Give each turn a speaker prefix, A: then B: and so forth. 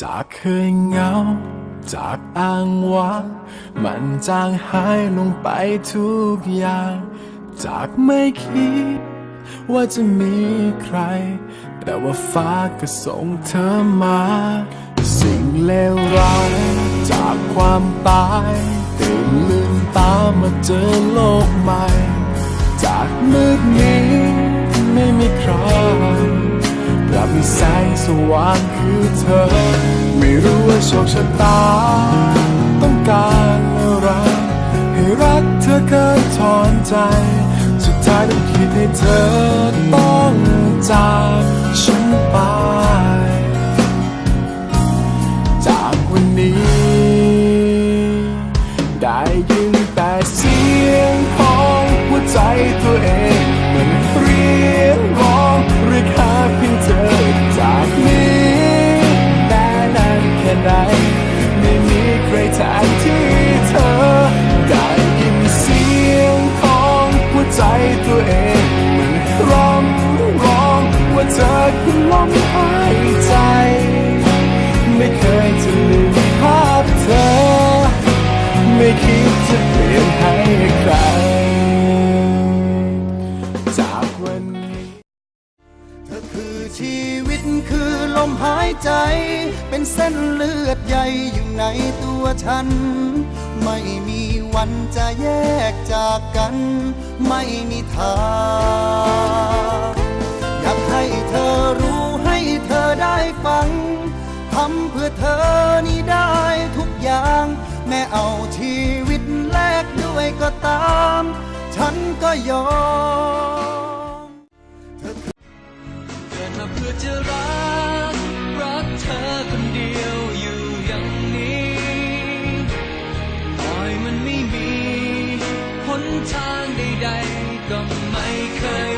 A: จากเคยเหงาจากอ้างว้างมันจางหายลงไปทุกอย่างจากไม่คิดว่าจะมีใครแต่ว่าฟ้าก็ส่งเธอมาสิ่งเลวร้ายจากความตายตื่นลืมตามาเจอโลกใหม่จากมืดนี้ไม่มีใครกลับมีแสงสว่างคือเธอไม่รู้ว่าโชคชะตาต้องการอะไรให้รักเธอเกินถอนใจสุดท้ายต้องคิดให้เธอต้องจากฉันไปจากวันนี้ได้ยินแต่เสียงของหัวใจตัวเองมันเรียกร้องเรียกหาเพียงเธอจากนี้แต่นานแค่ไหนไม่มีใครแทนที่เธอได้ยินเสียงของหัวใจตัวเองมันร้องว่าเธอคือลมหายใจไม่เคยจะลืมภาพเธอไม่คิดจะเปลี่ยนให้ใครจากวันนี้
B: เธอคือชีวิตคือลมหายใจเป็นเส้นเลือดใหญ่อยู่ในตัวฉันไม่มีวันจะแยกจากกันไม่มีทางอยากให้เธอรู้ให้เธอได้ฟังทำเพื่อเธอนี่ได้ทุกอย่างแม้เอาชีวิตแลกด้วยก็ตามฉันก็ยอมเกิดมาเพื่อจะรักเธอคนเดียวอยู่อย่างนี้ปล่อยมันไม่มีหนทางใดๆก็ไม่เคย